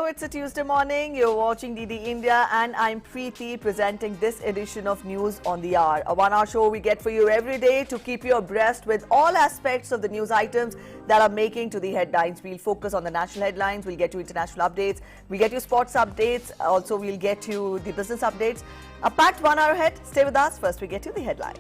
it's a Tuesday morning. You're watching DD India and I'm Preeti presenting this edition of News on the Hour. A one-hour show we get for you every day to keep you abreast with all aspects of the news items that are making to the headlines. We'll focus on the national headlines, we'll get you international updates, we'll get you sports updates, also we'll get you the business updates. A packed 1 hour ahead. Stay with us. First we get you the headlines.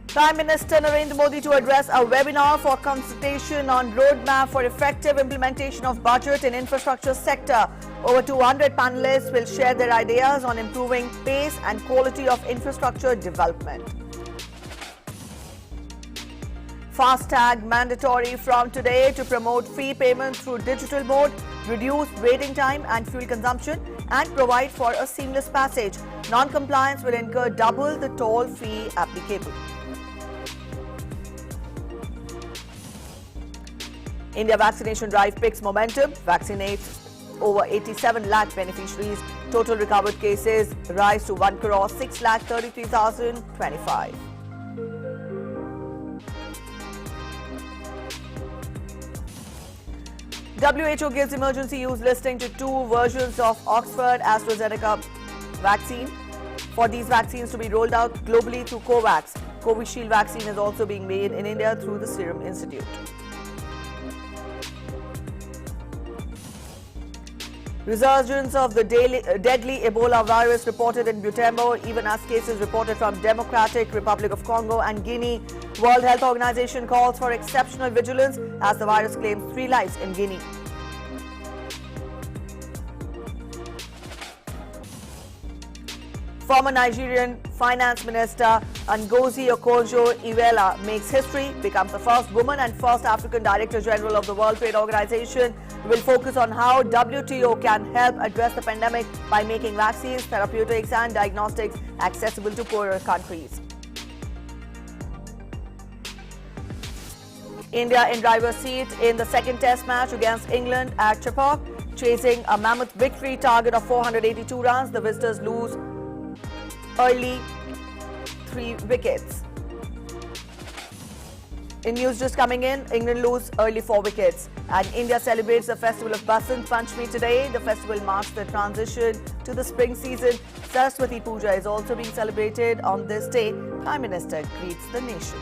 Prime Minister Narendra Modi to address a webinar for consultation on roadmap for effective implementation of budget in infrastructure sector. Over 200 panelists will share their ideas on improving pace and quality of infrastructure development. FASTAG mandatory from today to promote fee payment through digital mode, reduce waiting time and fuel consumption, and provide for a seamless passage. Non-compliance will incur double the toll fee applicable. India Vaccination Drive picks momentum, vaccinates over 87 lakh beneficiaries. Total recovered cases rise to 1,633,025. WHO gives emergency use listing to 2 versions of Oxford AstraZeneca vaccine. For these vaccines to be rolled out globally through COVAX. Covishield vaccine is also being made in India through the Serum Institute. Resurgence of the deadly Ebola virus reported in Butembo, even as cases reported from Democratic Republic of Congo and Guinea. World Health Organization calls for exceptional vigilance as the virus claims 3 lives in Guinea. Former Nigerian Finance Minister Ngozi Okonjo-Iweala makes history, becomes the first woman and first African Director General of the World Trade Organization. Will focus on how WTO can help address the pandemic by making vaccines, therapeutics and diagnostics accessible to poorer countries. India in driver's seat in the second test match against England at Chepauk, chasing a mammoth victory target of 482 runs. The visitors lose early 3 wickets. In news just coming in, England lose early 4 wickets. And India celebrates the festival of Basant Panchami today. The festival marks the transition to the spring season. Saraswati Puja is also being celebrated on this day. Prime Minister greets the nation.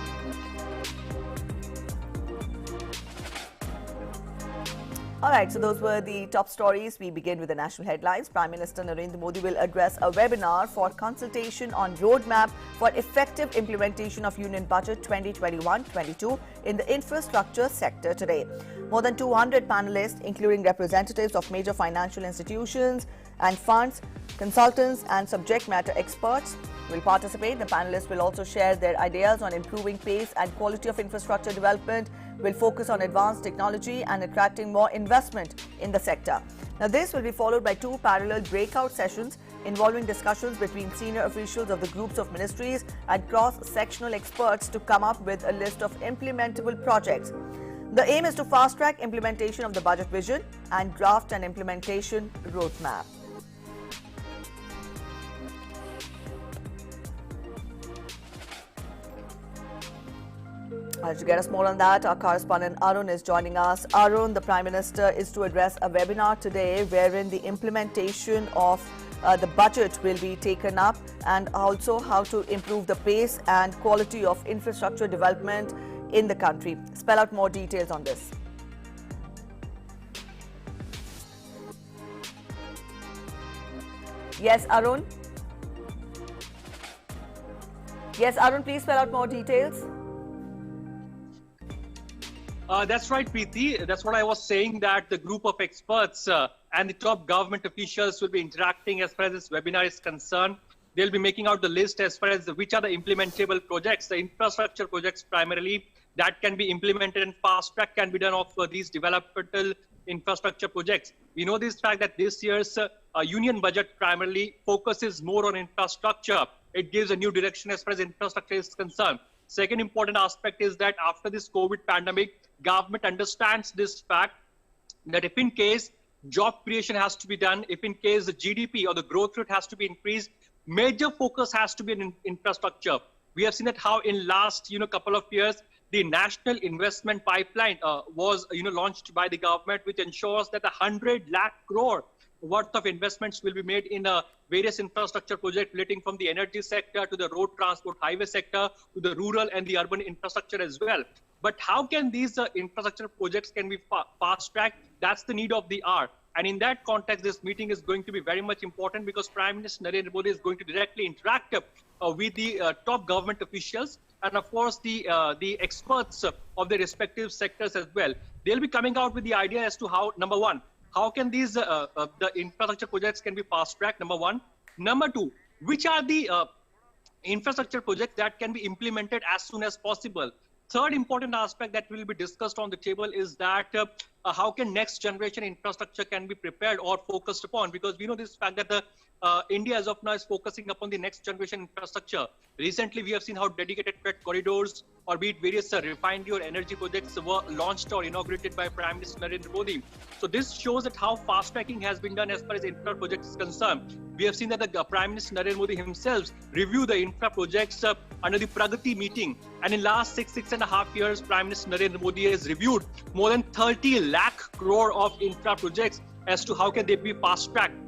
Alright, so those were the top stories. We begin with the national headlines. Prime Minister Narendra Modi will address a webinar for consultation on roadmap for effective implementation of Union Budget 2021-22 in the infrastructure sector today. More than 200 panelists, including representatives of major financial institutions and funds, consultants and subject matter experts, will participate. The panelists will also share their ideas on improving pace and quality of infrastructure development, will focus on advanced technology and attracting more investment in the sector. Now, this will be followed by 2 parallel breakout sessions involving discussions between senior officials of the groups of ministries and cross-sectional experts to come up with a list of implementable projects. The aim is to fast-track implementation of the budget vision and draft an implementation roadmap. To get us more on that, our correspondent Arun is joining us. Arun, the Prime Minister is to address a webinar today wherein the implementation of the budget will be taken up and also how to improve the pace and quality of infrastructure development in the country. Spell out more details on this. Yes, Arun? Yes, Arun, please spell out more details. That's right, Preeti. That's what I was saying, that the group of experts and the top government officials will be interacting as far as this webinar is concerned. They'll be making out the list as far as which are the implementable projects, the infrastructure projects primarily, that can be implemented and fast track can be done of these developmental infrastructure projects. We know this fact that this year's union budget primarily focuses more on infrastructure. It gives a new direction as far as infrastructure is concerned. Second important aspect is that after this COVID pandemic, government understands this fact that if in case job creation has to be done, if in case the GDP or the growth rate has to be increased, major focus has to be in infrastructure. We have seen that how in last couple of years, the National Investment Pipeline was launched by the government, which ensures that 100 lakh crore worth of investments will be made in various infrastructure projects relating from the energy sector to the road transport highway sector to the rural and the urban infrastructure as well. But how can these infrastructure projects can be fast-tracked? That's the need of the hour. And in that context, this meeting is going to be very much important because Prime Minister Narendra Modi is going to directly interact with the top government officials and, of course, the experts of the respective sectors as well. They'll be coming out with the idea as to how, number one, how can these the infrastructure projects can be fast-tracked, number one. Number two, which are the infrastructure projects that can be implemented as soon as possible. Third important aspect that will be discussed on the table is that how can next generation infrastructure can be prepared or focused upon, because we know this fact that India as of now is focusing upon the next generation infrastructure. Recently, we have seen how dedicated freight corridors or be it various refinery or energy projects were launched or inaugurated by Prime Minister Narendra Modi. So this shows that how fast tracking has been done as far as infra projects is concerned. We have seen that the Prime Minister Narendra Modi himself reviewed the infra projects under the Pragati meeting. And in last 6.5 years, Prime Minister Narendra Modi has reviewed more than 30 lakh crore of infra projects as to how can they be fast tracked.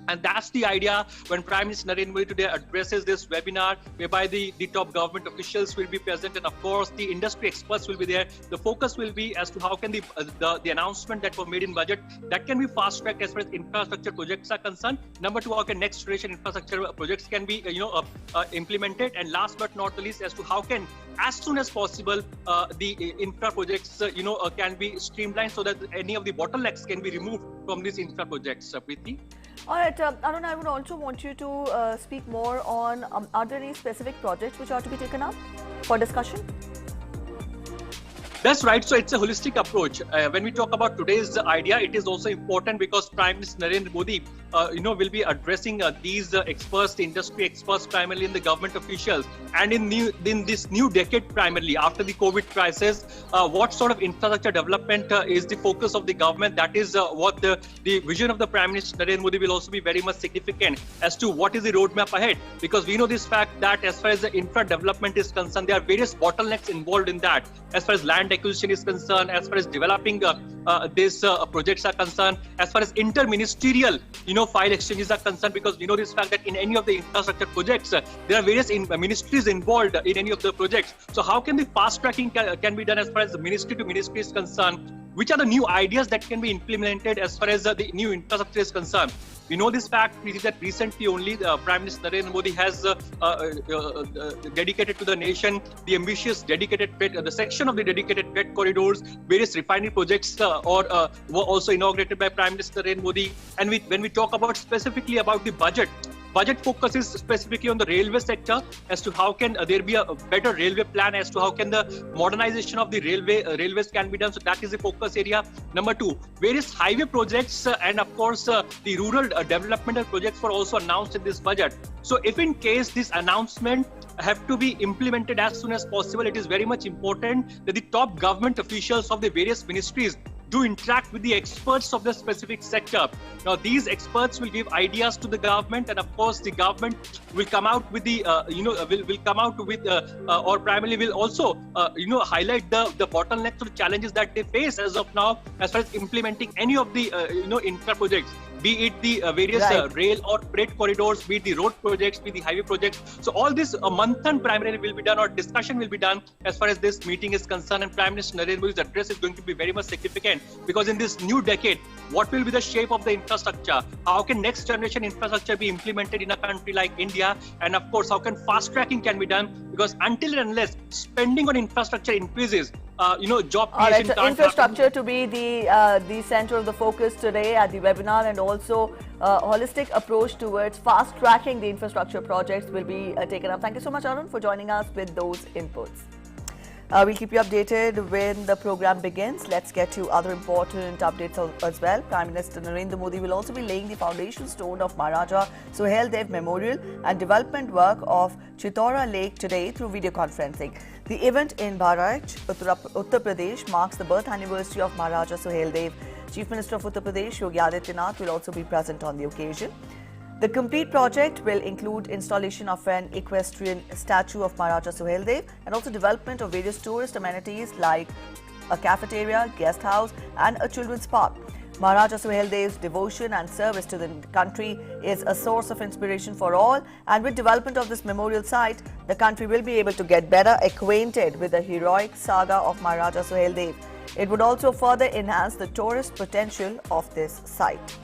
And that's the idea when Prime Minister Narendra Modi today addresses this webinar, whereby the top government officials will be present and, of course, the industry experts will be there. The focus will be as to how can the announcement that were made in budget that can be fast-tracked as far as infrastructure projects are concerned. Number two, how can next generation infrastructure projects can be implemented, and last but not the least, as to how can as soon as possible the infra projects can be streamlined so that any of the bottlenecks can be removed from these infra projects. Preeti? All right, Arun, I would also want you to speak more on are there any specific projects which are to be taken up for discussion? That's right. So it's a holistic approach. When we talk about today's idea, it is also important because Prime Minister Narendra Modi, will be addressing these experts, the industry experts, primarily in the government officials, and in this new decade, primarily after the COVID crisis, what sort of infrastructure development is the focus of the government? That is what the vision of the Prime Minister Narendra Modi will also be very much significant as to what is the roadmap ahead. Because we know this fact that as far as the infra development is concerned, there are various bottlenecks involved in that. As far as land acquisition is concerned, as far as developing these projects are concerned, as far as interministerial, file exchanges are concerned, because we know this fact that in any of the infrastructure projects, there are various ministries involved in any of the projects. So how can the fast tracking can be done as far as the ministry to ministry is concerned? Which are the new ideas that can be implemented as far as the new infrastructure is concerned? We know this fact that recently only the Prime Minister Narendra Modi has dedicated to the nation the ambitious dedicated the section of the dedicated freight corridors. Various refinery projects were also inaugurated by Prime Minister Narendra Modi. And when we talk about specifically about the budget focuses specifically on the railway sector as to how can there be a better railway plan, as to how can the modernization of the railways can be done. So that is the focus area. Number two, various highway projects and of course the rural developmental projects were also announced in this budget. So if in case this announcement have to be implemented as soon as possible, it is very much important that the top government officials of the various ministries do interact with the experts of the specific sector. Now, these experts will give ideas to the government, and of course, the government will come out with the, will come out with, or primarily will also, highlight the bottlenecks or challenges that they face as of now, as far as implementing any of the, infra projects. Be it the various rail or freight corridors, be it the road projects, be it the highway projects. So all this manthan primarily will be done, or discussion will be done as far as this meeting is concerned. And Prime Minister Narendra Modi's address is going to be very much significant, because in this new decade, what will be the shape of the infrastructure? How can next generation infrastructure be implemented in a country like India? And of course, how can fast tracking can be done? Because until and unless spending on infrastructure increases, job creation. All right, so infrastructure to be the center of the focus today at the webinar, and also holistic approach towards fast tracking the infrastructure projects will be taken up. Thank you so much, Arun, for joining us with those inputs. We'll keep you updated when the program begins. Let's get to other important updates as well. Prime Minister Narendra Modi will also be laying the foundation stone of Maharaja Suheldev Memorial and development work of Chittora Lake today through video conferencing. The event in Bahraich, Uttar Pradesh, marks the birth anniversary of Maharaja Suheldev. Chief Minister of Uttar Pradesh, Yogi Adityanath, will also be present on the occasion. The complete project will include installation of an equestrian statue of Maharaja Suheldev and also development of various tourist amenities like a cafeteria, guest house and a children's park. Maharaja Suheldev's devotion and service to the country is a source of inspiration for all, and with development of this memorial site, the country will be able to get better acquainted with the heroic saga of Maharaja Suheldev. It would also further enhance the tourist potential of this site.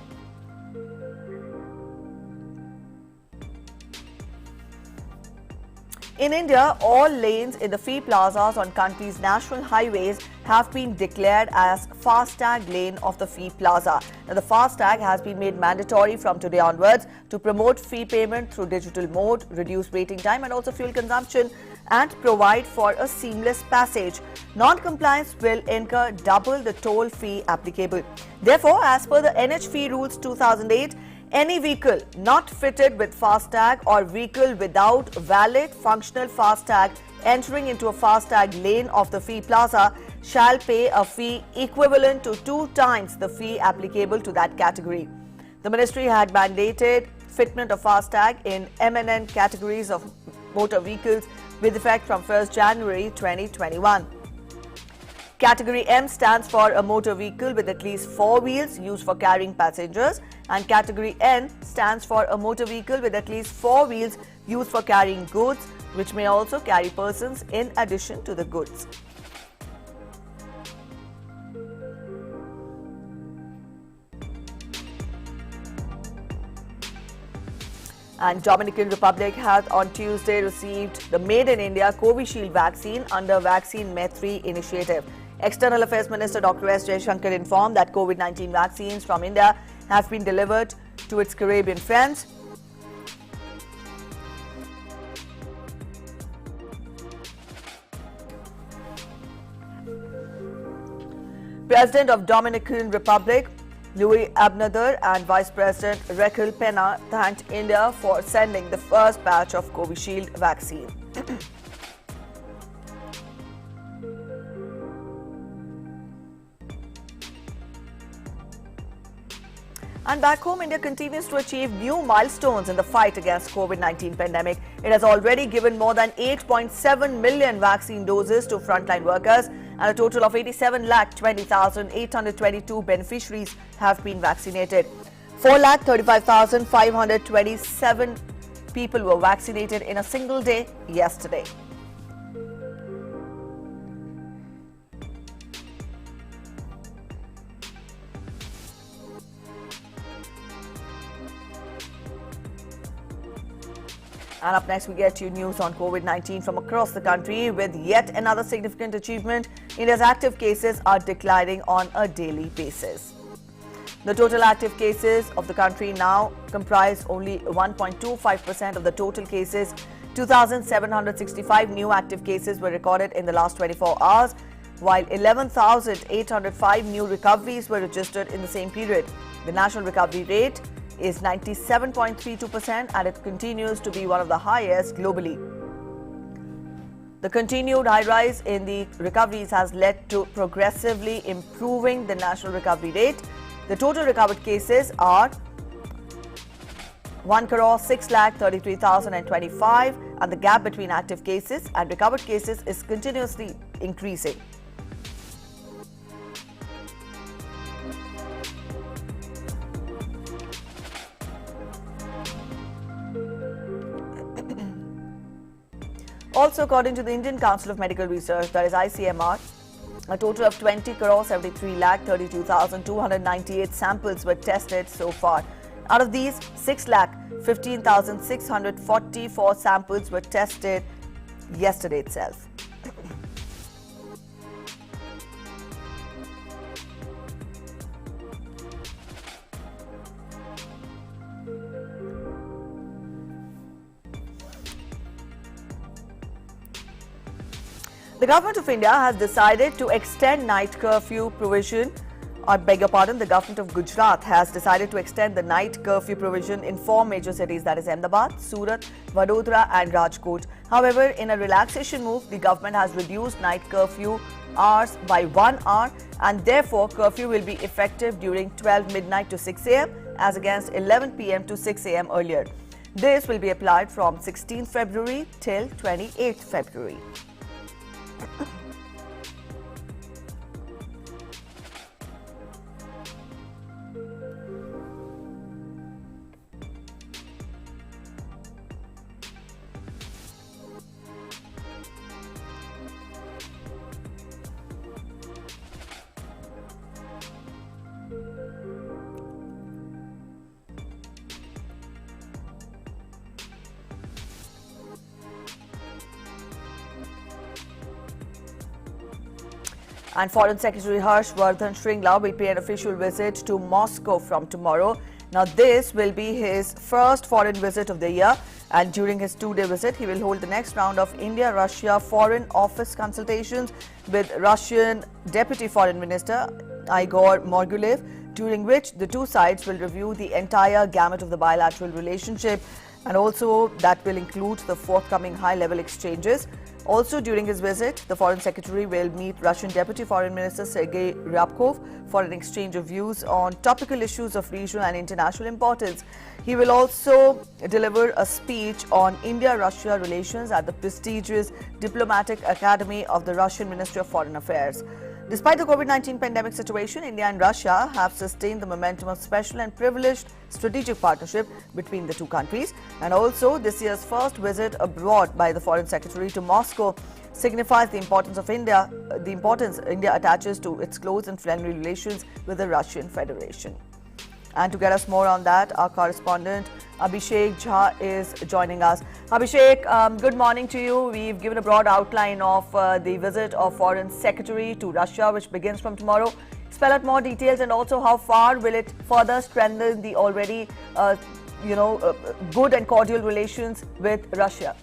In India, all lanes in the fee plazas on country's national highways have been declared as FASTAG lane of the fee plaza. Now, the FASTAG has been made mandatory from today onwards to promote fee payment through digital mode, reduce waiting time and also fuel consumption, and provide for a seamless passage. Non-compliance will incur double the toll fee applicable. Therefore, as per the NH Fee Rules 2008, any vehicle not fitted with FASTAG or vehicle without valid functional FASTAG entering into a FASTAG lane of the fee plaza shall pay a fee equivalent to 2 times the fee applicable to that category. The ministry had mandated fitment of FASTAG in MNN categories of motor vehicles with effect from 1st January 2021. Category M stands for a motor vehicle with at least 4 wheels used for carrying passengers, and Category N stands for a motor vehicle with at least 4 wheels used for carrying goods, which may also carry persons in addition to the goods. And Dominican Republic has on Tuesday received the Made in India Covishield vaccine under Vaccine Maitri initiative. External Affairs Minister Dr. S. Jaishankar informed that COVID-19 vaccines from India have been delivered to its Caribbean friends. President of Dominican Republic Luis Abinader and Vice President Raquel Pena thanked India for sending the first batch of Covishield vaccine. And back home, India continues to achieve new milestones in the fight against COVID-19 pandemic. It has already given more than 8.7 million vaccine doses to frontline workers, and a total of 87,20,822 beneficiaries have been vaccinated. 4,35,527 people were vaccinated in a single day yesterday. And up next, we get you news on COVID-19 from across the country with yet another significant achievement. India's active cases are declining on a daily basis. The total active cases of the country now comprise only 1.25% of the total cases. 2,765 new active cases were recorded in the last 24 hours, while 11,805 new recoveries were registered in the same period. The national recovery rate is 97.32% and it continues to be one of the highest globally. The continued high rise in the recoveries has led to progressively improving the national recovery rate. The total recovered cases are 1,06,33,025 and the gap between active cases and recovered cases is continuously increasing. Also, according to the Indian Council of Medical Research, that is ICMR, a total of 20,73,32,298 samples were tested so far. Out of these, 6,15,644 samples were tested yesterday itself. The Government of India has decided to extend night curfew provision. The Government of Gujarat has decided to extend the night curfew provision in 4 major cities, that is Ahmedabad, Surat, Vadodara and Rajkot. However, in a relaxation move, the government has reduced night curfew hours by 1 hour and therefore curfew will be effective during 12 midnight to 6 a.m. as against 11 p.m. to 6 a.m. earlier. This will be applied from 16th February till 28th February. And Foreign Secretary Harsh Vardhan Shringla will pay an official visit to Moscow from tomorrow. Now, this will be his first foreign visit of the year, and during his two-day visit, he will hold the next round of India-Russia Foreign Office consultations with Russian Deputy Foreign Minister Igor Morgulev, during which the two sides will review the entire gamut of the bilateral relationship, and also that will include the forthcoming high-level exchanges. Also, during his visit, the Foreign Secretary will meet Russian Deputy Foreign Minister Sergei Ryabkov for an exchange of views on topical issues of regional and international importance. He will also deliver a speech on India-Russia relations at the prestigious Diplomatic Academy of the Russian Ministry of Foreign Affairs. Despite the COVID-19 pandemic situation, India and Russia have sustained the momentum of special and privileged strategic partnership between the two countries. And also, this year's first visit abroad by the Foreign Secretary to Moscow signifies the importance India attaches to its close and friendly relations with the Russian Federation. And to get us more on that, our correspondent Abhishek Jha is joining us. Abhishek, good morning to you. We've given a broad outline of the visit of Foreign Secretary to Russia, which begins from tomorrow. Spell out more details, and also how far will it further strengthen the already, good and cordial relations with Russia?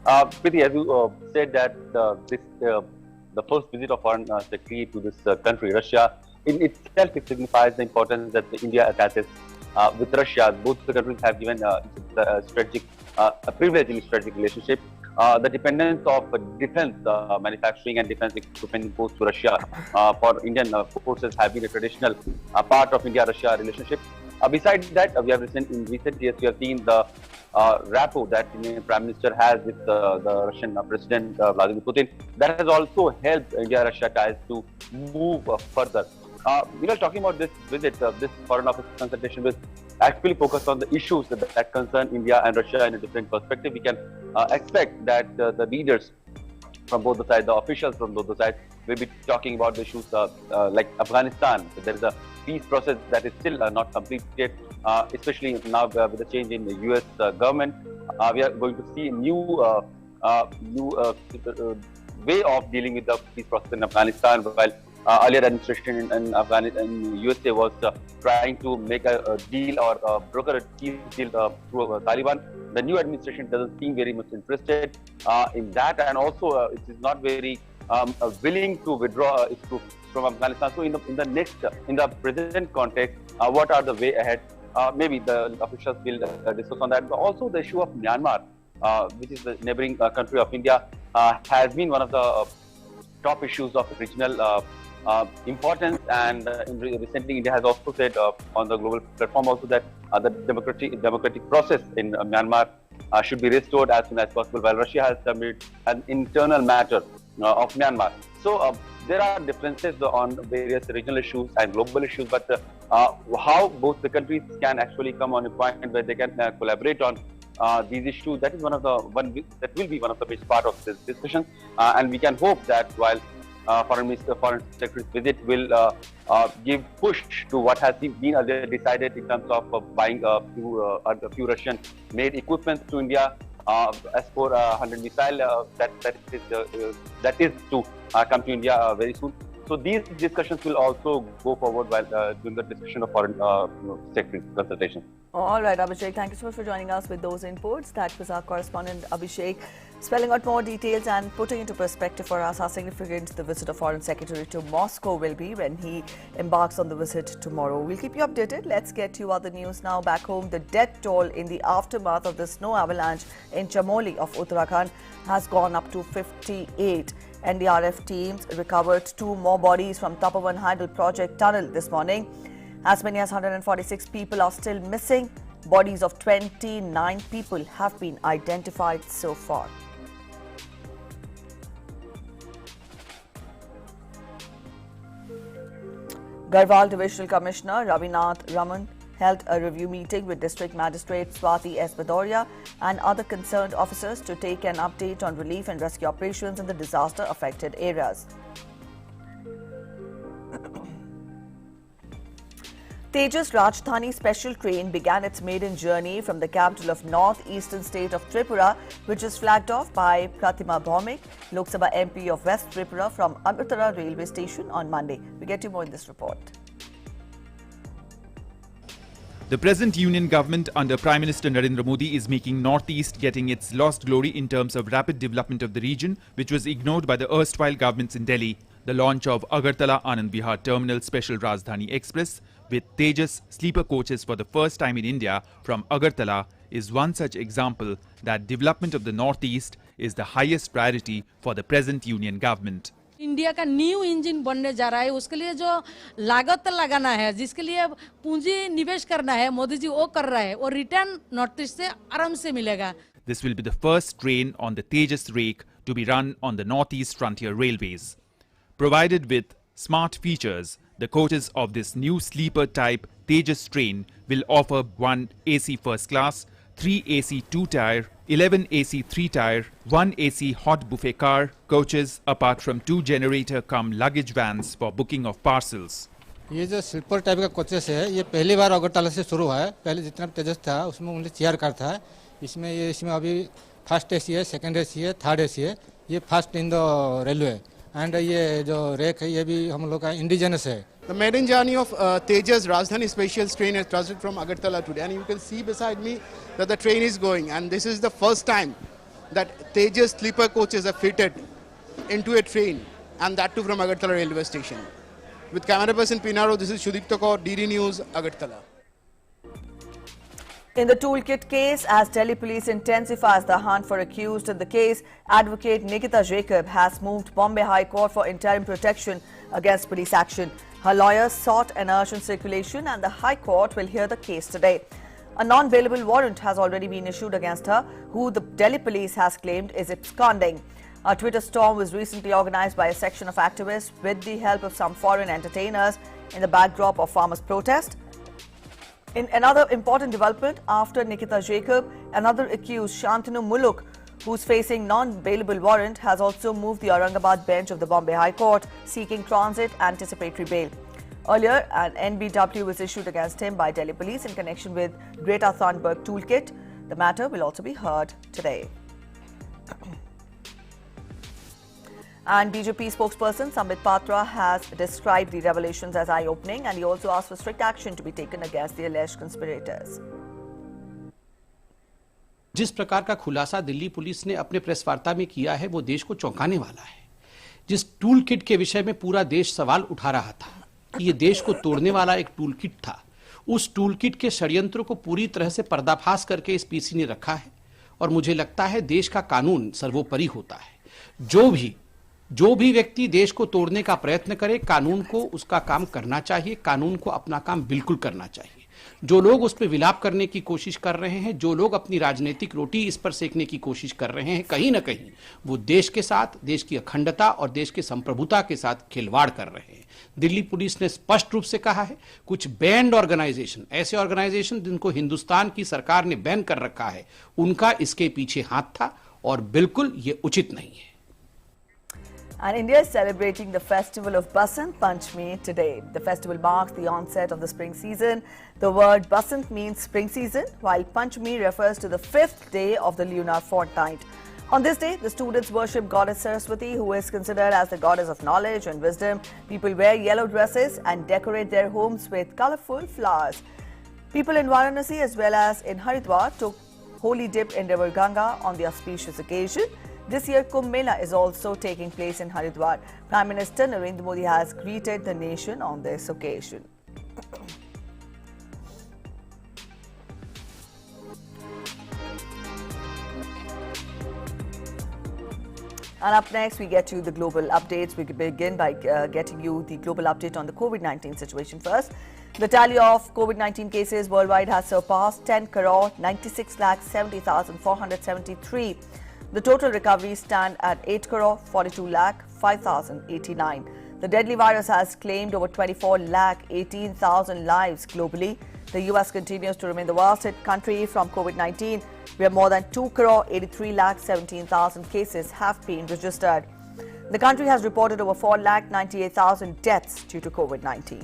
Preeti, as you said that the first visit of Foreign Secretary to this country, Russia, in itself, it signifies the importance that India attaches with Russia. Both the countries have given a privilege in strategic relationship. The dependence of defense manufacturing and defense equipment imposed to Russia for Indian forces have been a traditional part of India-Russia relationship. Besides that, in recent years, we have seen the rapport that the Indian Prime Minister has with the Russian President Vladimir Putin. That has also helped India-Russia ties to move further. We are talking about this visit, this Foreign Office consultation will actually focus on the issues that concern India and Russia in a different perspective. We can expect that the leaders from both the sides, the officials from both the sides, will be talking about the issues like Afghanistan. There is a peace process that is still not completed, especially now with the change in the US government. We are going to see a new way of dealing with the peace process in Afghanistan, while earlier administration in USA was trying to make a deal or broker a peace deal through Taliban. The new administration doesn't seem very much interested in that, and also it is not very willing to withdraw its troops from Afghanistan. So in the present context, what are the way ahead? Maybe the officials will discuss on that. But also the issue of Myanmar, which is the neighboring country of India, has been one of the top issues of regional importance, and recently India has also said on the global platform also that the democratic process in Myanmar should be restored as soon as possible, while Russia has submitted an internal matter of Myanmar. So there are differences on various regional issues and global issues, but how both the countries can actually come on a point where they can collaborate on these issues, that is that will be one of the big part of this discussion, and we can hope that while Foreign Secretary's visit will give push to what has been already decided in terms of buying a few Russian-made equipment to India, as for 100 missile that is to come to India very soon. So these discussions will also go forward while during the discussion of Foreign Secretary consultation. All right, Abhishek, thank you so much for joining us with those inputs. That was our correspondent Abhishek, spelling out more details and putting into perspective for us how significant the visit of Foreign Secretary to Moscow will be when he embarks on the visit tomorrow. We'll keep you updated. Let's get to other news now. Back home, the death toll in the aftermath of the snow avalanche in Chamoli of Uttarakhand has gone up to 58. NDRF teams recovered 2 more bodies from Tapovan Hydel project tunnel this morning. As many as 146 people are still missing. Bodies of 29 people have been identified so far. Garhwal Divisional Commissioner Ravinath Raman held a review meeting with District Magistrate Swati S. Bhadoria and other concerned officers to take an update on relief and rescue operations in the disaster-affected areas. Tejas Rajdhani special train began its maiden journey from the capital of northeastern state of Tripura, which is flagged off by Pratima Bhaumik, Lok Sabha MP of West Tripura, from Agartala railway station on Monday. We get you more in this report. The present union government under Prime Minister Narendra Modi is making Northeast getting its lost glory in terms of rapid development of the region, which was ignored by the erstwhile governments in Delhi. The launch of Agartala Anand Vihar Terminal Special Rajdhani Express with Tejas sleeper coaches for the first time in India from Agartala is one such example that development of the Northeast is the highest priority for the present union government. India का new engine बनने जा रहा है, उसके लिए जो लागत लगाना है, जिसके लिए पूंजी निवेश करना है, मोदी जी वो कर रहा है और रिटर्न नॉर्थ ईस्ट से आराम से मिलेगा. This will be the first train on the Tejas rake to be run on the Northeast Frontier Railways. Provided with smart features, the coaches of this new sleeper type Tejas train will offer 1 AC first class, 3 AC 2-tier, 11 AC 3-tier, 1 AC hot buffet car coaches apart from 2 generator cum luggage vans for booking of parcels. ये जो slipper type का coaches है, ये पहली बार अगरतला से शुरू हुआ है. पहले जितना तेजस था उसमें ओनली चेयर कार था. इसमें अभी फर्स्ट एसी है, सेकंड एसी है, थर्ड एसी है. ये first in the railway and ये जो रेक है ये भी हम लोग का इंडिजिनस है. The maiden journey of Tejas Rajdhani Special train has transited from Agartala today, and you can see beside me that the train is going, and this is the first time that Tejas sleeper coaches are fitted into a train, and that too from Agartala railway station. With camera person Pinaro, this is Shudipta Kaur, DD News, Agartala. In the toolkit case, as Delhi police intensifies the hunt for accused in the case, advocate Nikita Jacob has moved Bombay High Court for interim protection against police action. Her lawyers sought an urgent circulation and the High Court will hear the case today. A non-bailable warrant has already been issued against her, who the Delhi police has claimed is absconding. A Twitter storm was recently organized by a section of activists with the help of some foreign entertainers in the backdrop of farmers' protest. In another important development, after Nikita Jacob, another accused, Shantanu Muluk, who's facing non-bailable warrant, has also moved the Aurangabad bench of the Bombay High Court, seeking transit anticipatory bail. Earlier, an NBW was issued against him by Delhi police in connection with Greta Thunberg toolkit. The matter will also be heard today. And BJP spokesperson Sambit Patra has described the revelations as eye-opening, and he also asked for strict action to be taken against the alleged conspirators. जिस प्रकार का खुलासा Delhi police ने अपने press वार्ता में किया है वो देश को चौंकाने वाला है. जिस टूल किट के विषय में पूरा देश सवाल उठा रहा था, ये देश को तोड़ने वाला एक टूल किट था. उस टूल किट के षड्यंत्र को पूरी तरह से पर्दाफाश करके इस पीसी ने रखा है और मुझे लगता है देश का कानून सर्वोपरि होता है. जो भी व्यक्ति देश को तोड़ने का प्रयत्न करे, कानून को उसका काम करना चाहिए, कानून को अपना काम बिल्कुल करना चाहिए. जो लोग उस पर विलाप करने की कोशिश कर रहे हैं, जो लोग अपनी राजनीतिक रोटी इस पर सेकने की कोशिश कर रहे हैं, कहीं ना कहीं वो देश के साथ, देश की अखंडता और देश के संप्रभुता के साथ खिलवाड़ कर रहे हैं. दिल्ली पुलिस ने स्पष्ट रूप से कहा है, कुछ बैंड ऑर्गेनाइजेशन, ऐसे ऑर्गेनाइजेशन जिनको हिंदुस्तान की सरकार ने बैन कर रखा है, उनका इसके पीछे हाथ था और बिल्कुल ये उचित नहीं है. And India is celebrating the festival of Basant Panchami today. The festival marks the onset of the spring season. The word Basant means spring season, while Panchami refers to the 5th day of the lunar fortnight. On this day, the students worship goddess Saraswati, who is considered as the goddess of knowledge and wisdom. People wear yellow dresses and decorate their homes with colorful flowers. People in Varanasi as well as in Haridwar took holy dip in River Ganga on the auspicious occasion. This year, Kumbh Mela is also taking place in Haridwar. Prime Minister Narendra Modi has greeted the nation on this occasion. And up next, we get to the global updates. We begin by getting you the global update on the COVID-19 situation first. The tally of COVID-19 cases worldwide has surpassed 10 crore 96 lakh 70,473. The total recoveries stand at 8 crore 42 lakh 5,089. The deadly virus has claimed over 24 lakh 18,000 lives globally. The US continues to remain the worst hit country from COVID-19, where more than 2 crore 83 lakh 17,000 cases have been registered. The country has reported over 4 lakh 98,000 deaths due to COVID-19.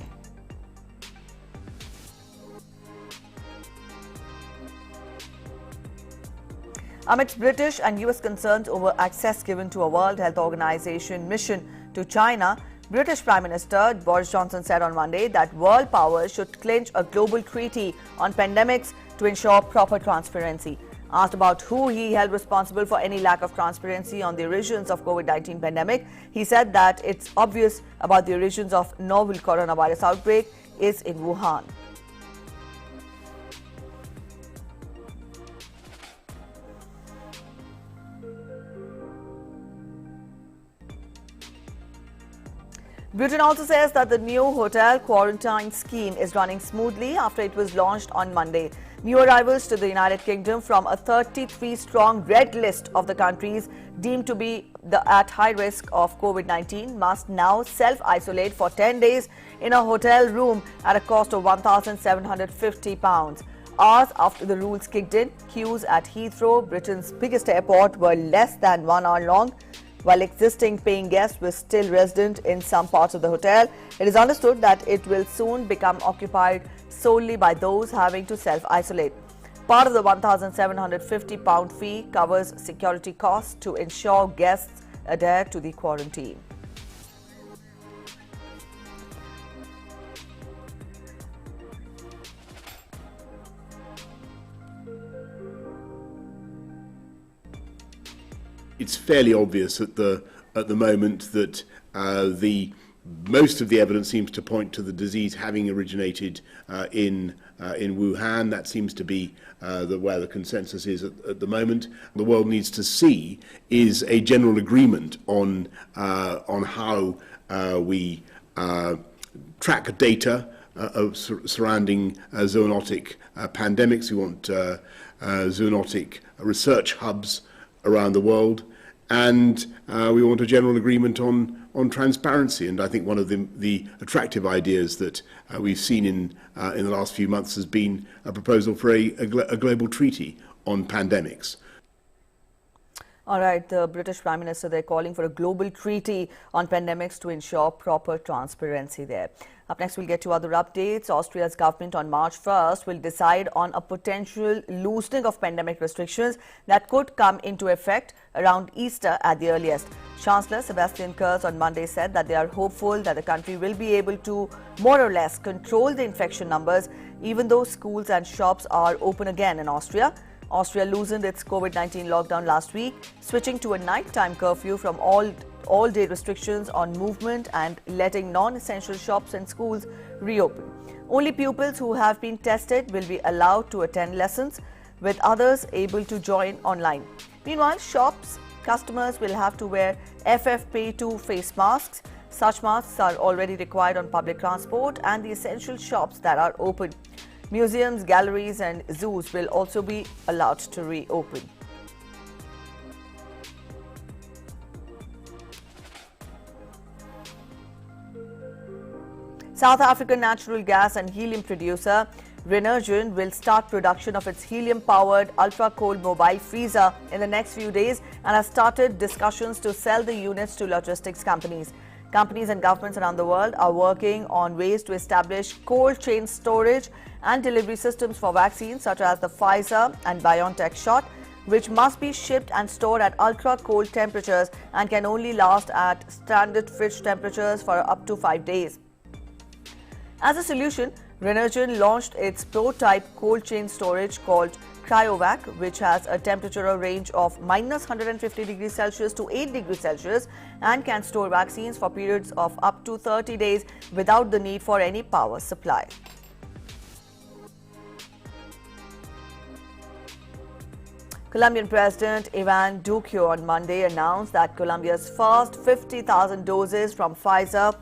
Amidst British and US concerns over access given to a World Health Organization mission to China, British Prime Minister Boris Johnson said on Monday that world powers should clinch a global treaty on pandemics to ensure proper transparency. Asked about who he held responsible for any lack of transparency on the origins of COVID-19 pandemic, he said that it's obvious about the origins of novel coronavirus outbreak is in Wuhan. Britain also says that the new hotel quarantine scheme is running smoothly after it was launched on Monday. New arrivals to the United Kingdom from a 33-strong red list of the countries deemed to be at high risk of COVID-19 must now self-isolate for 10 days in a hotel room at a cost of £1,750. Hours after the rules kicked in, queues at Heathrow, Britain's biggest airport, were less than 1 hour long. While existing paying guests were still resident in some parts of the hotel, it is understood that it will soon become occupied solely by those having to self-isolate. Part of the £1,750 fee covers security costs to ensure guests adhere to the quarantine. It's fairly obvious at the moment that most of the evidence seems to point to the disease having originated in Wuhan. That seems to be where the consensus is at the moment. The world needs to see is a general agreement on how we track data surrounding zoonotic pandemics. We want zoonotic research hubs around the world, and we want a general agreement on transparency. And I think one of the attractive ideas that we've seen in the last few months has been a proposal for a global treaty on pandemics. All right, the British Prime Minister, they're calling for a global treaty on pandemics to ensure proper transparency there. Up next, we'll get to other updates. Austria's government on March 1st will decide on a potential loosening of pandemic restrictions that could come into effect around Easter at the earliest. Chancellor Sebastian Kurz on Monday said that they are hopeful that the country will be able to more or less control the infection numbers, even though schools and shops are open again in Austria. Austria loosened its COVID-19 lockdown last week, switching to a nighttime curfew from all-day restrictions on movement and letting non-essential shops and schools reopen. Only pupils who have been tested will be allowed to attend lessons, with others able to join online. Meanwhile, shops customers will have to wear FFP2 face masks. Such masks are already required on public transport and the essential shops that are open. Museums, galleries and zoos will also be allowed to reopen. South African natural gas and helium producer Renergen will start production of its helium-powered ultra-cold mobile freezer in the next few days and has started discussions to sell the units to logistics companies. Companies and governments around the world are working on ways to establish cold chain storage and delivery systems for vaccines such as the Pfizer and BioNTech shot, which must be shipped and stored at ultra-cold temperatures and can only last at standard fridge temperatures for up to 5 days. As a solution, Renergen launched its prototype cold chain storage called CryoVac, which has a temperature range of -150 degrees Celsius to 8 degrees Celsius and can store vaccines for periods of up to 30 days without the need for any power supply. Colombian President Ivan Duque on Monday announced that Colombia's first 50,000 doses from Pfizer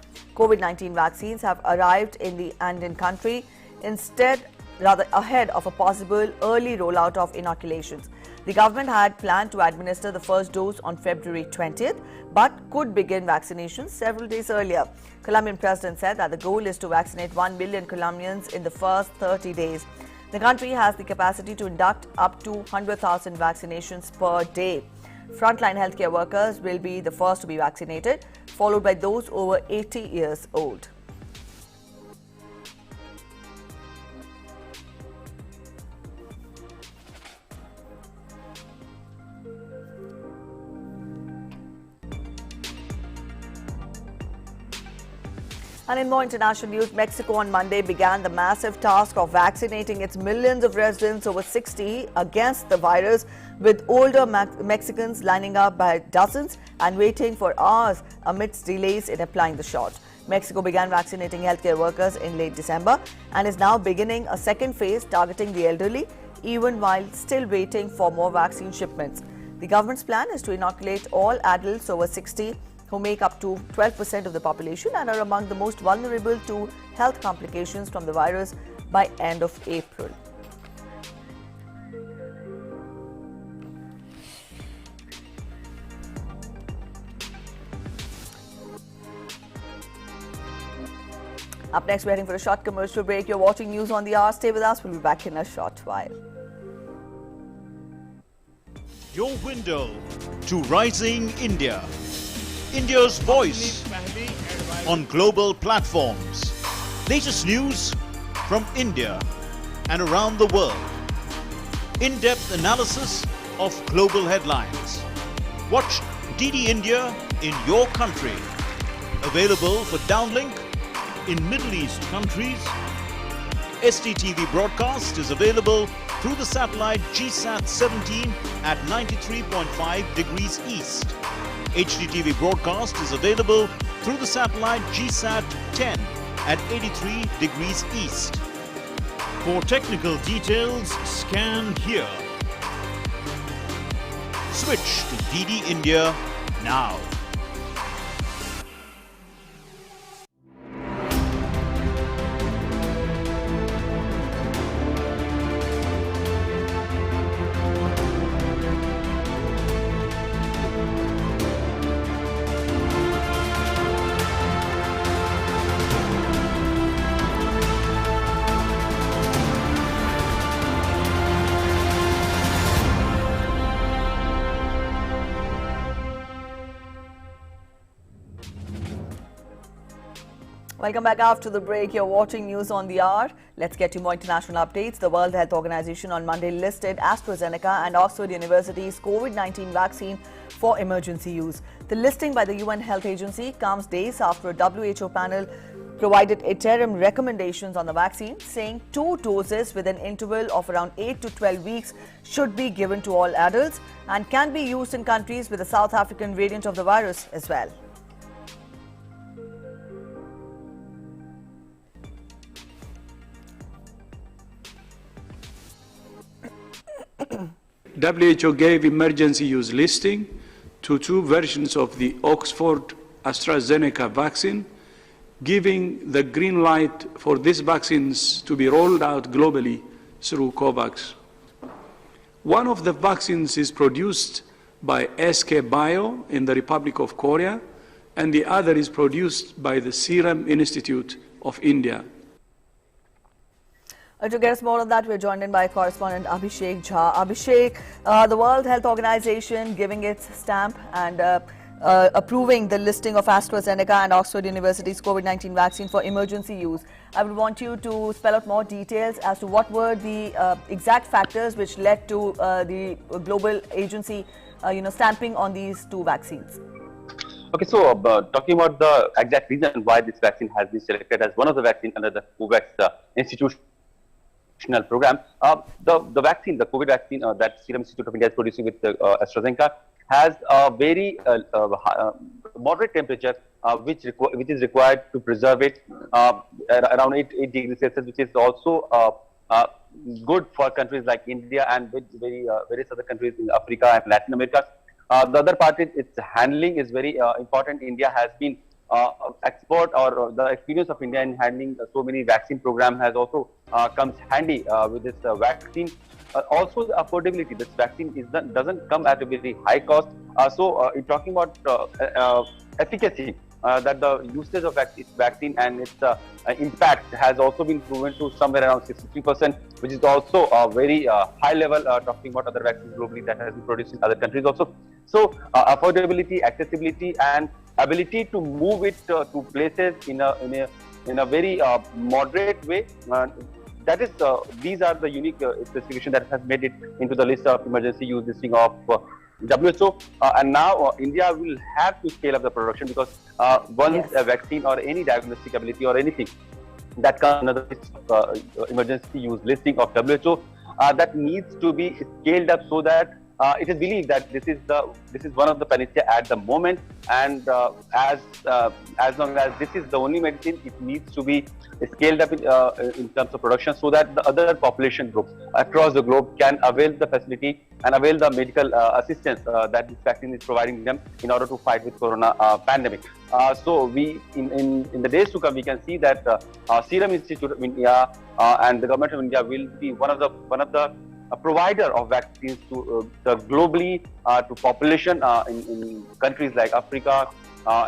COVID-19 vaccines have arrived in the Andean country ahead of a possible early rollout of inoculations. The government had planned to administer the first dose on February 20th, but could begin vaccinations several days earlier. Colombian president said that the goal is to vaccinate 1 million Colombians in the first 30 days. The country has the capacity to induct up to 100,000 vaccinations per day. Frontline healthcare workers will be the first to be vaccinated, followed by those over 80 years old. And in more international news, Mexico on Monday began the massive task of vaccinating its millions of residents over 60 against the virus, with older Mexicans lining up by dozens and waiting for hours amidst delays in applying the shot. Mexico began vaccinating healthcare workers in late December and is now beginning a second phase targeting the elderly, even while still waiting for more vaccine shipments. The government's plan is to inoculate all adults over 60 who make up to 12% of the population and are among the most vulnerable to health complications from the virus by end of April. Up next, we're heading for a short commercial break. You're watching News on the Hour. Stay with us. We'll be back in a short while. Your window to rising India. India's voice on global platforms. Latest news from India and around the world. In-depth analysis of global headlines. Watch DD India in your country. Available for downlink in Middle East countries. STTV broadcast is available through the satellite GSAT 17 at 93.5 degrees east. HDTV broadcast is available through the satellite GSAT 10 at 83 degrees east. For technical details, scan here. Switch to DD India now. Welcome back after the break. You're watching News on the Hour. Let's get to more international updates. The World Health Organization on Monday listed AstraZeneca and Oxford University's COVID-19 vaccine for emergency use. The listing by the UN Health Agency comes days after a WHO panel provided interim recommendations on the vaccine, saying 2 doses with an interval of around 8 to 12 weeks should be given to all adults and can be used in countries with a South African variant of the virus as well. WHO gave emergency use listing to 2 versions of the Oxford AstraZeneca vaccine, giving the green light for these vaccines to be rolled out globally through COVAX. One of the vaccines is produced by SK Bio in the Republic of Korea, and the other is produced by the Serum Institute of India. To get us more on that, we're joined in by correspondent Abhishek Jha. Abhishek, the World Health Organization giving its stamp and approving the listing of AstraZeneca and Oxford University's COVID-19 vaccine for emergency use. I would want you to spell out more details as to what were the exact factors which led to the global agency, stamping on these 2 vaccines. Okay, so talking about the exact reason why this vaccine has been selected as one of the vaccines under the COVAX institutional program, the vaccine, the COVID vaccine that Serum Institute of India is producing with AstraZeneca has a very moderate temperature which is required to preserve it around 8 degrees Celsius, which is also good for countries like India and various other countries in Africa and Latin America. The other part is its handling is very important. India has been export or the experience of India in handling so many vaccine program has also comes handy with this vaccine. Also, the affordability. This vaccine doesn't come at a very high cost. In talking about efficacy, that the usage of vaccine and its impact has also been proven to somewhere around 63%, which is also a very high level. Talking about other vaccines globally that has been produced in other countries also. So, affordability, accessibility, and ability to move it to places in a very moderate way. That is, these are the unique specifications that has made it into the list of emergency use listing of WHO. And now India will have to scale up the production because once a vaccine or any diagnostic ability or anything that comes under the list of emergency use listing of WHO, that needs to be scaled up so that it is believed that this is one of the panacea at the moment, and as long as this is the only medicine, it needs to be scaled up in terms of production so that the other population groups across the globe can avail the facility and avail the medical assistance that this vaccine is providing them in order to fight with corona pandemic. So we in the days to come we can see that Serum Institute of India and the government of India will be one of the provider of vaccines to the globally to population in countries like Africa,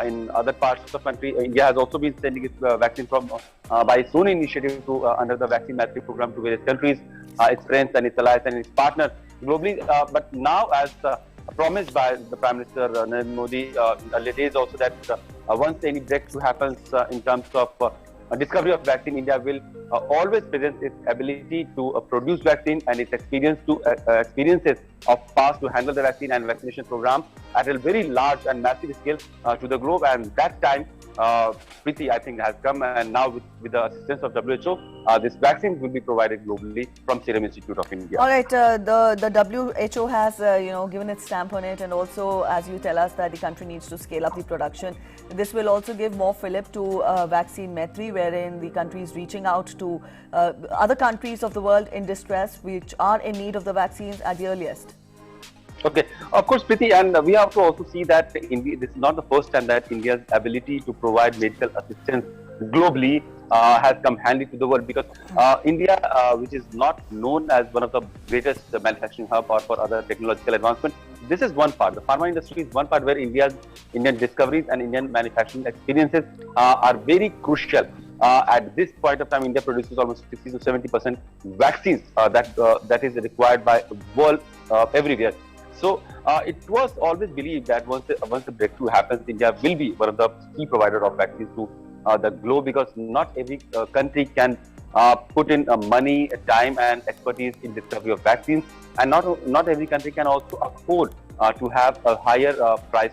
in other parts of the country. India has also been sending its vaccine from by its own initiative to under the vaccine matrix program to various countries, its friends and its allies and its partners globally. But now, as promised by the Prime Minister Narendra Modi in earlier days, also that once any breakthrough happens in terms of discovery of vaccine, India will always present its ability to produce vaccine and its experiences of past to handle the vaccine and vaccination program at a very large and massive scale to the globe. And that time, Preeti, I think, has come, and now with the assistance of WHO, this vaccine will be provided globally from Serum Institute of India. All right, the WHO has given its stamp on it, and also, as you tell us, that the country needs to scale up the production. This will also give more fillip to vaccine Maitri, wherein the country is reaching out to other countries of the world in distress, which are in need of the vaccines at the earliest. Okay, of course, Preeti, and we have to also see that this is not the first time that India's ability to provide medical assistance globally has come handy to the world, because India, which is not known as one of the greatest manufacturing hub or for other technological advancement, this is one part. The pharma industry is one part where Indian discoveries and Indian manufacturing experiences are very crucial. At this point of time, India produces almost 60 to 70% vaccines that is required by world everywhere. So it was always believed that once the breakthrough happens, India will be one of the key providers of vaccines to the globe, because not every country can put in money, time and expertise in discovery of vaccines, and not every country can also afford to have a higher price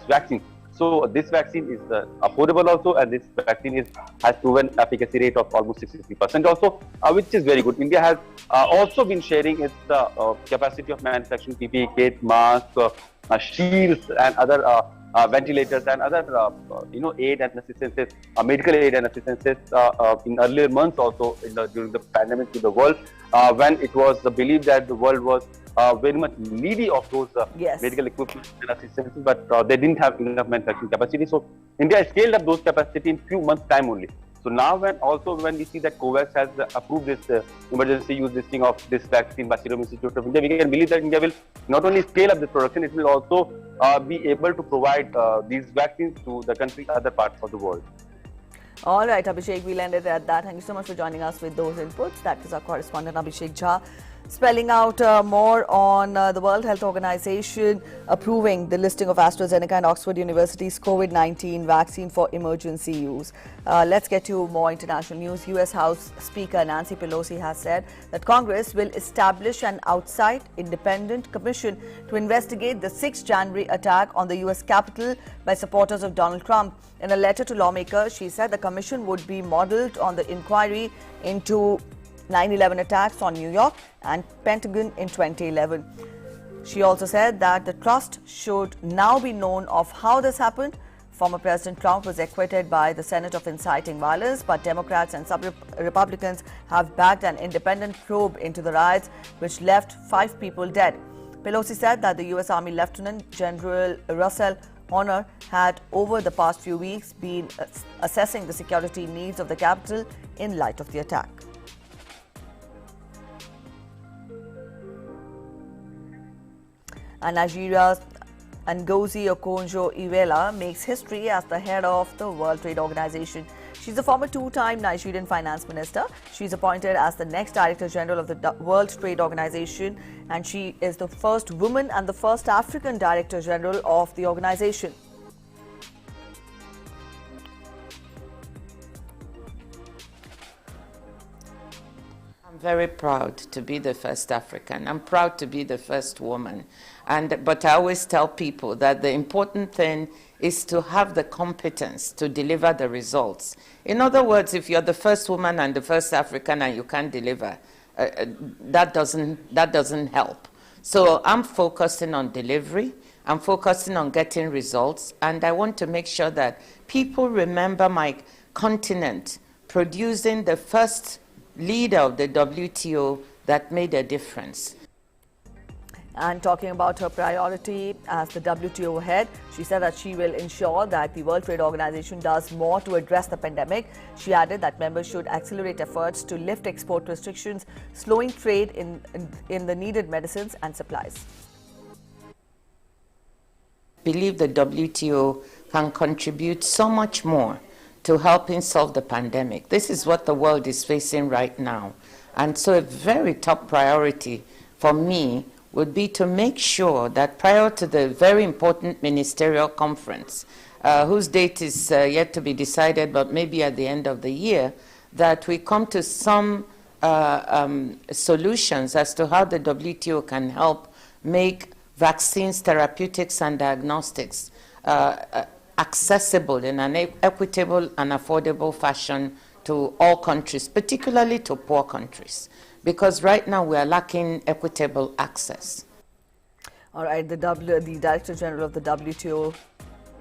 vaccine. So this vaccine is affordable also, and this vaccine has proven efficacy rate of almost 63% also, which is very good. India has also been sharing its capacity of manufacturing PPE kit, masks, shields, and other ventilators and other aid and assistances, medical aid and assistances in earlier months also during the pandemic to the world, when it was believed that the world was very much needy of those medical equipment and assistances, but they didn't have enough manufacturing capacity. So India scaled up those capacity in few months time only. So now when we see that COVAX has approved this emergency use listing of this vaccine by Serum Institute of India, we can believe that India will not only scale up this production, it will also be able to provide these vaccines to the country, other parts of the world. All right, Abhishek, we'll end it at that. Thank you so much for joining us with those inputs. That is our correspondent Abhishek Jha, spelling out more on the World Health Organization approving the listing of AstraZeneca and Oxford University's COVID-19 vaccine for emergency use. Let's get to more international news. US House Speaker Nancy Pelosi has said that Congress will establish an outside independent commission to investigate the 6 January attack on the US Capitol by supporters of Donald Trump. In a letter to lawmakers, she said the commission would be modeled on the inquiry into 9/11 attacks on New York and Pentagon in 2011. She also said that the trust should now be known of how this happened. Former President Trump was acquitted by the Senate of inciting violence, but Democrats and some Republicans have backed an independent probe into the riots, which left 5 people dead. Pelosi said that the U.S. Army Lieutenant General Russell Honor had over the past few weeks been assessing the security needs of the capital in light of the attack. And Nigeria's Ngozi Okonjo-Iweala makes history as the head of the World Trade Organization. She's a former two-time Nigerian finance minister. She's appointed as the next Director General of the World Trade Organization, and she is the first woman and the first African Director General of the organization. I'm very proud to be the first African. I'm proud to be the first woman. But I always tell people that the important thing is to have the competence to deliver the results. In other words, if you're the first woman and the first African and you can't deliver, that doesn't help. So I'm focusing on delivery. I'm focusing on getting results. And I want to make sure that people remember my continent producing the first leader of the WTO that made a difference. And talking about her priority as the WTO head, she said that she will ensure that the World Trade Organization does more to address the pandemic. She added that members should accelerate efforts to lift export restrictions, slowing trade in the needed medicines and supplies. I believe the WTO can contribute so much more to helping solve the pandemic. This is what the world is facing right now. And so a very top priority for me would be to make sure that prior to the very important ministerial conference, whose date is yet to be decided, but maybe at the end of the year, that we come to some solutions as to how the WTO can help make vaccines, therapeutics, and diagnostics accessible in an equitable and affordable fashion to all countries, particularly to poor countries. Because right now we are lacking equitable access. All right, the Director General of the WTO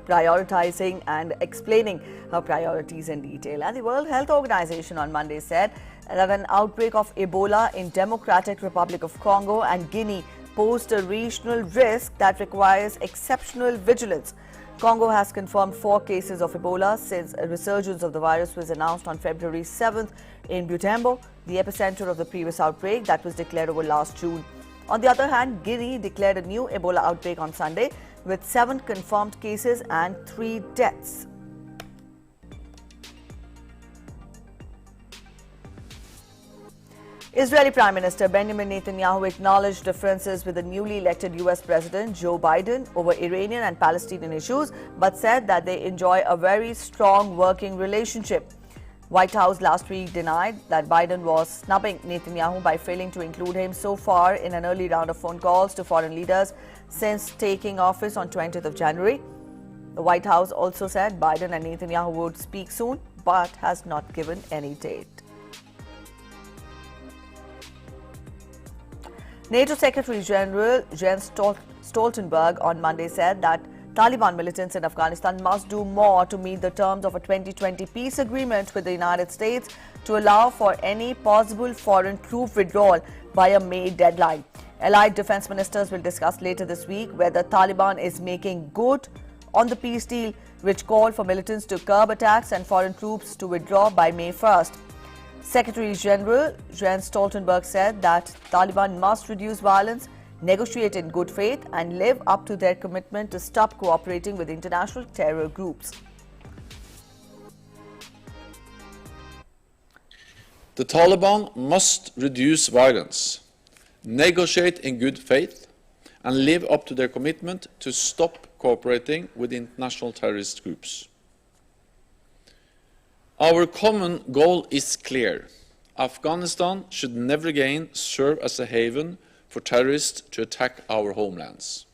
prioritizing and explaining her priorities in detail. And the World Health Organization on Monday said that an outbreak of Ebola in Democratic Republic of Congo and Guinea posed a regional risk that requires exceptional vigilance. Congo has confirmed 4 cases of Ebola since a resurgence of the virus was announced on February 7th in Butembo, the epicenter of the previous outbreak that was declared over last June. On the other hand, Guinea declared a new Ebola outbreak on Sunday with 7 confirmed cases and 3 deaths. Israeli Prime Minister Benjamin Netanyahu acknowledged differences with the newly elected US President Joe Biden over Iranian and Palestinian issues, but said that they enjoy a very strong working relationship. White House last week denied that Biden was snubbing Netanyahu by failing to include him so far in an early round of phone calls to foreign leaders since taking office on 20th of January. The White House also said Biden and Netanyahu would speak soon, but has not given any date. NATO Secretary General Jens Stoltenberg on Monday said that Taliban militants in Afghanistan must do more to meet the terms of a 2020 peace agreement with the United States to allow for any possible foreign troop withdrawal by a May deadline. Allied defense ministers will discuss later this week whether Taliban is making good on the peace deal, which called for militants to curb attacks and foreign troops to withdraw by May 1st. Secretary General Jens Stoltenberg said that Taliban must reduce violence, negotiate in good faith, and live up to their commitment to stop cooperating with international terror groups. The Taliban must reduce violence, negotiate in good faith, and live up to their commitment to stop cooperating with international terrorist groups. Our common goal is clear. Afghanistan should never again serve as a haven for terrorists to attack our homelands.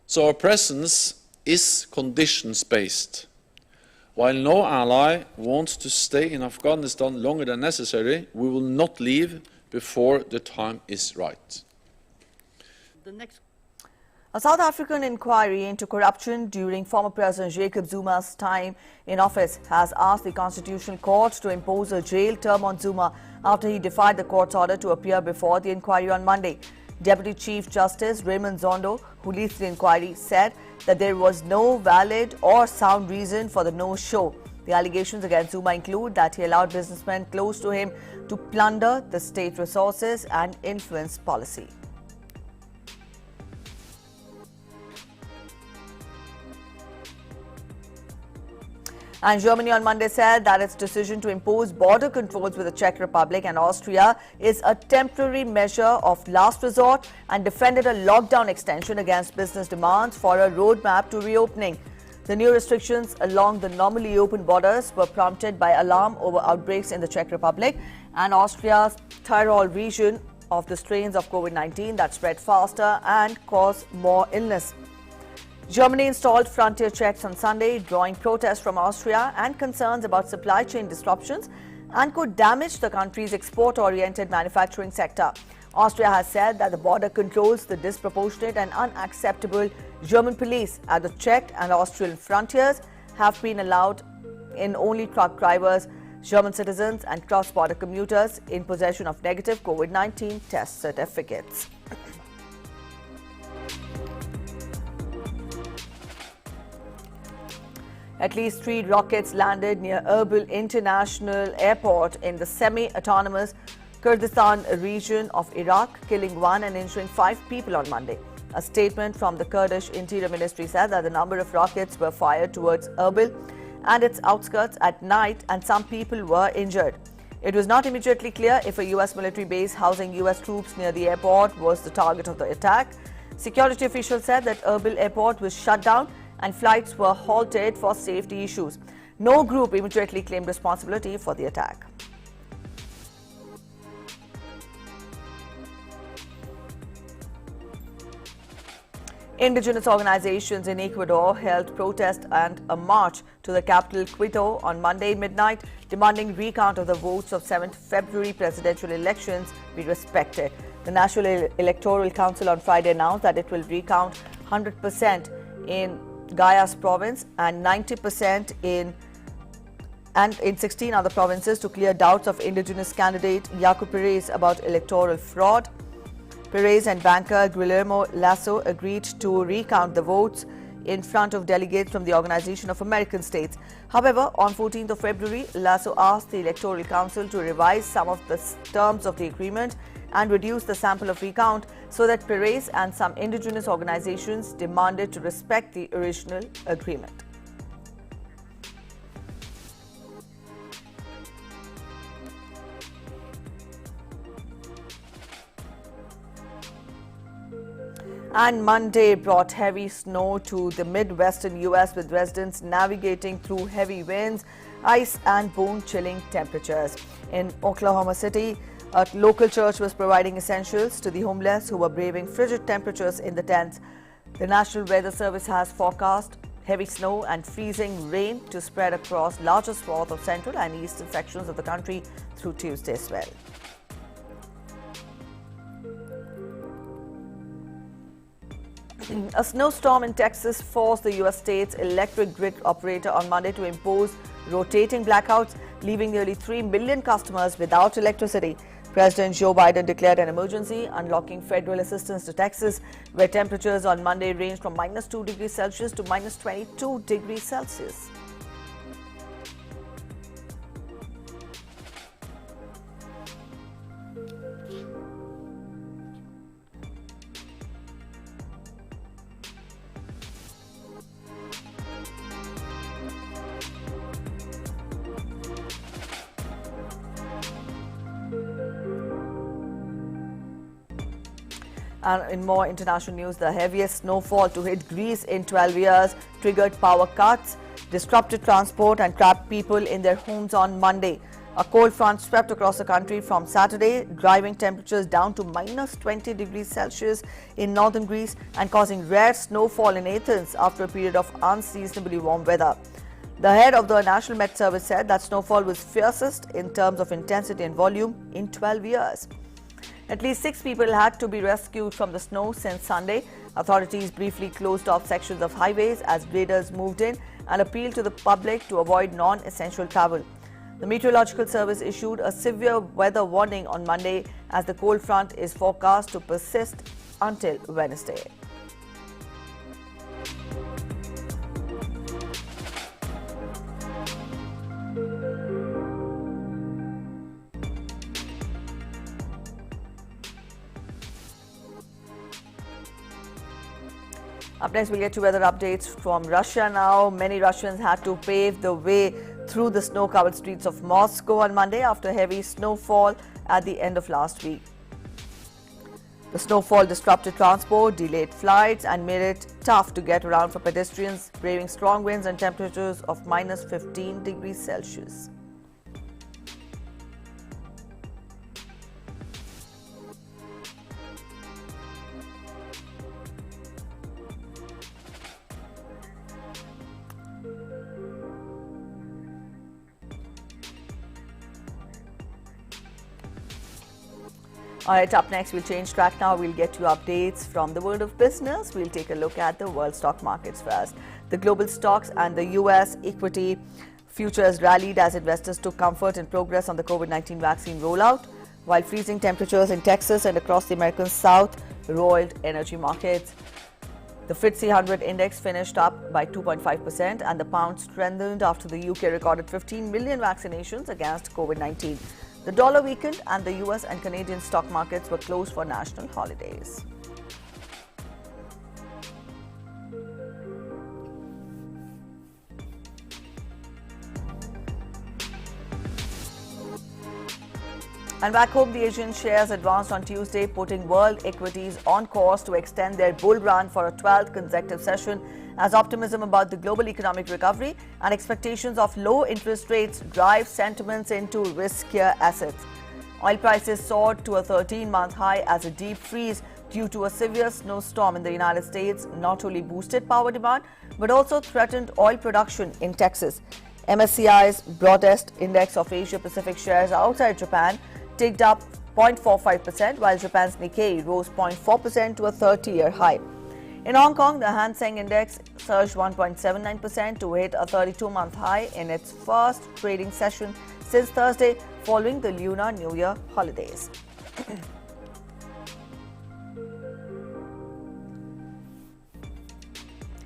So our presence is conditions-based. While no ally wants to stay in Afghanistan longer than necessary, we will not leave before the time is right. A South African inquiry into corruption during former President Jacob Zuma's time in office has asked the Constitutional Court to impose a jail term on Zuma after he defied the court's order to appear before the inquiry on Monday. Deputy Chief Justice Raymond Zondo, who leads the inquiry, said that there was no valid or sound reason for the no-show. The allegations against Zuma include that he allowed businessmen close to him to plunder the state resources and influence policy. And Germany on Monday said that its decision to impose border controls with the Czech Republic and Austria is a temporary measure of last resort and defended a lockdown extension against business demands for a roadmap to reopening. The new restrictions along the normally open borders were prompted by alarm over outbreaks in the Czech Republic and Austria's Tyrol region of the strains of COVID-19 that spread faster and caused more illness. Germany installed frontier checks on Sunday, drawing protests from Austria and concerns about supply chain disruptions and could damage the country's export-oriented manufacturing sector. Austria has said that the border controls the disproportionate and unacceptable German police at the Czech and Austrian frontiers have been allowed in only truck drivers, German citizens and cross-border commuters in possession of negative COVID-19 test certificates. At least 3 rockets landed near Erbil International Airport in the semi-autonomous Kurdistan region of Iraq, killing 1 and injuring 5 people on Monday. A statement from the Kurdish Interior Ministry said that the number of rockets were fired towards Erbil and its outskirts at night and some people were injured. It was not immediately clear if a US military base housing US troops near the airport was the target of the attack. Security officials said that Erbil Airport was shut down and flights were halted for safety issues. No group immediately claimed responsibility for the attack. Indigenous organizations in Ecuador held protest and a march to the capital Quito on Monday midnight, demanding recount of the votes of 7th February presidential elections be respected. The National Electoral Council on Friday announced that it will recount 100% in Guayas province and 90% in 16 other provinces to clear doubts of indigenous candidate Yacu Perez about electoral fraud. Perez and banker Guillermo Lasso agreed to recount the votes in front of delegates from the Organization of American States. However, on 14th of February, Lasso asked the Electoral Council to revise some of the terms of the agreement and reduce the sample of recount so that Perez and some indigenous organizations demanded to respect the original agreement. And Monday brought heavy snow to the Midwestern U.S. with residents navigating through heavy winds, ice and bone-chilling temperatures. In Oklahoma City, a local church was providing essentials to the homeless who were braving frigid temperatures in the tents. The National Weather Service has forecast heavy snow and freezing rain to spread across larger swaths of central and eastern sections of the country through Tuesday as well. A snowstorm in Texas forced the U.S. state's electric grid operator on Monday to impose rotating blackouts, leaving nearly 3 million customers without electricity. President Joe Biden declared an emergency, unlocking federal assistance to Texas, where temperatures on Monday ranged from -2 degrees Celsius to -22 degrees Celsius. And in more international news, the heaviest snowfall to hit Greece in 12 years triggered power cuts, disrupted transport and trapped people in their homes on Monday. A cold front swept across the country from Saturday, driving temperatures down to -20 degrees Celsius in northern Greece and causing rare snowfall in Athens after a period of unseasonably warm weather. The head of the National Met Service said that snowfall was fiercest in terms of intensity and volume in 12 years. At least 6 people had to be rescued from the snow since Sunday. Authorities briefly closed off sections of highways as graders moved in and appealed to the public to avoid non-essential travel. The Meteorological Service issued a severe weather warning on Monday as the cold front is forecast to persist until Wednesday. Up next, we'll get to weather updates from Russia now. Many Russians had to pave the way through the snow-covered streets of Moscow on Monday after heavy snowfall at the end of last week. The snowfall disrupted transport, delayed flights and made it tough to get around for pedestrians, braving strong winds and temperatures of minus 15 degrees Celsius. Alright, up next, we'll change track now. We'll get to updates from the world of business. We'll take a look at the world stock markets first. The global stocks and the US equity futures rallied as investors took comfort in progress on the COVID-19 vaccine rollout, while freezing temperatures in Texas and across the American South roiled energy markets. The FTSE 100 index finished up by 2.5% and the pound strengthened after the UK recorded 15 million vaccinations against COVID-19. The dollar weakened and the US and Canadian stock markets were closed for national holidays. And back home, the Asian shares advanced on Tuesday, putting world equities on course to extend their bull run for a 12th consecutive session as optimism about the global economic recovery and expectations of low interest rates drive sentiments into riskier assets. Oil prices soared to a 13-month high as a deep freeze due to a severe snowstorm in the United States not only boosted power demand but also threatened oil production in Texas. MSCI's broadest index of Asia-Pacific shares outside Japan ticked up 0.45%, while Japan's Nikkei rose 0.4% to a 30-year high. In Hong Kong, the Hang Seng Index surged 1.79% to hit a 32-month high in its first trading session since Thursday following the Lunar New Year holidays.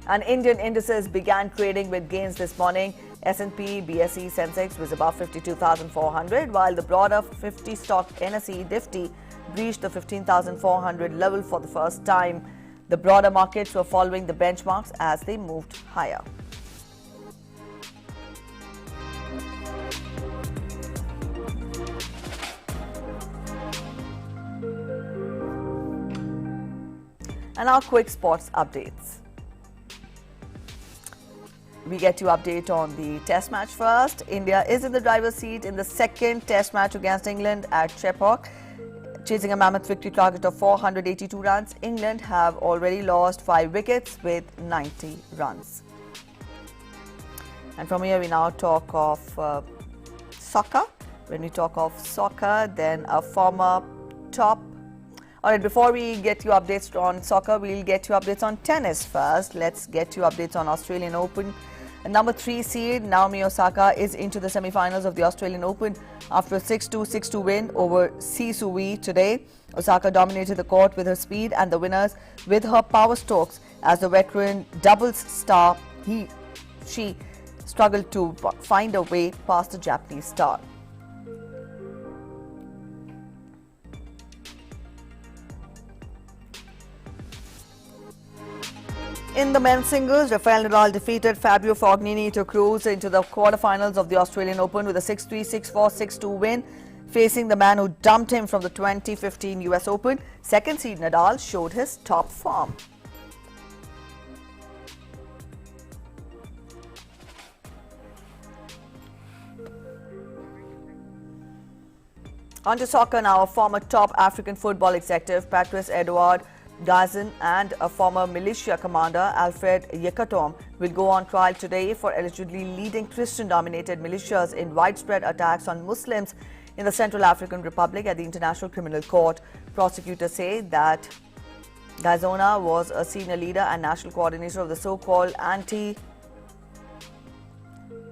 And Indian indices began trading with gains this morning. S&P, BSE, Sensex was above 52,400, while the broader 50-stock NSE Nifty breached the 15,400 level for the first time. The broader markets were following the benchmarks as they moved higher. And our quick sports updates. We get to update on the test match first. India is in the driver's seat in the second test match against England at Chepauk. Chasing a mammoth victory target of 482 runs, England have already lost 5 wickets with 90 runs. And from here we now talk of soccer. When we talk of soccer, then a former top... Alright, before we get you updates on soccer, we'll get you updates on tennis first. Let's get you updates on Australian Open. Number 3 seed Naomi Osaka is into the semi-finals of the Australian Open after a 6-2, 6-2 win over Si Sui today. Osaka dominated the court with her speed and the winners with her power strokes as the veteran doubles star. She struggled to find a way past the Japanese star. In the men's singles, Rafael Nadal defeated Fabio Fognini to cruise into the quarterfinals of the Australian Open with a 6-3, 6-4, 6-2 win, facing the man who dumped him from the 2015 US Open. Second seed Nadal showed his top form. On to soccer now. A former top African football executive, Patrice Edouard Gazin, and a former militia commander, Alfred Yekatom, will go on trial today for allegedly leading Christian-dominated militias in widespread attacks on Muslims in the Central African Republic at the International Criminal Court. Prosecutors say that Gazona was a senior leader and national coordinator of the so-called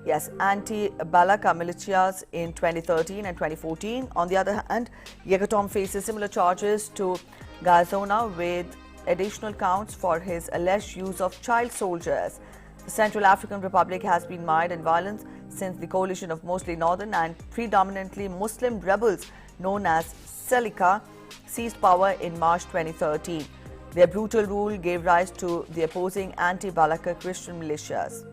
Yes, anti-Balaka militias in 2013 and 2014. On the other hand, Yekatom faces similar charges to Gazona with additional counts for his alleged use of child soldiers. The Central African Republic has been mired in violence since the coalition of mostly northern and predominantly Muslim rebels known as Selika seized power in March 2013. Their brutal rule gave rise to the opposing anti-Balaka Christian militias.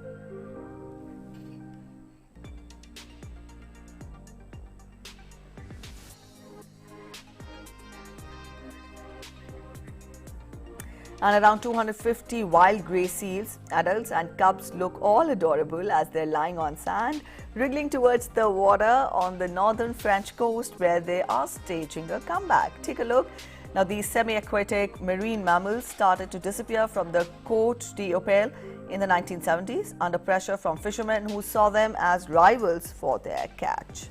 And around 250 wild grey seals, adults and cubs, look all adorable as they're lying on sand, wriggling towards the water on the northern French coast where they are staging a comeback. Take a look. Now, these semi-aquatic marine mammals started to disappear from the Côte d'Opale in the 1970s under pressure from fishermen who saw them as rivals for their catch.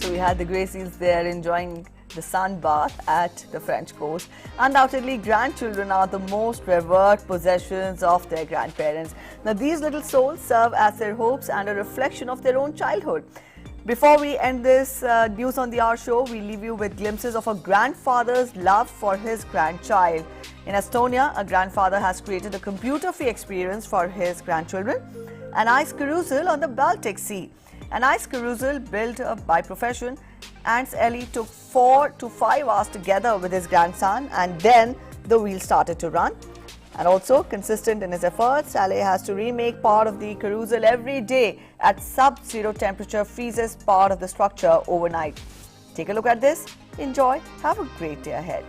We had the grey seals there enjoying the sun bath at the French coast. Undoubtedly, grandchildren are the most revered possessions of their grandparents. Now, these little souls serve as their hopes and a reflection of their own childhood. Before we end this News on the Hour show, we leave you with glimpses of a grandfather's love for his grandchild. In Estonia, a grandfather has created a computer-free experience for his grandchildren, an ice carousel on the Baltic Sea. An ice carousel built by profession, Ants Ellie took 4 to 5 hours together with his grandson, and then the wheel started to run. And also, consistent in his efforts, Ale has to remake part of the carousel every day at sub-zero temperature, freezes part of the structure overnight. Take a look at this, enjoy, have a great day ahead.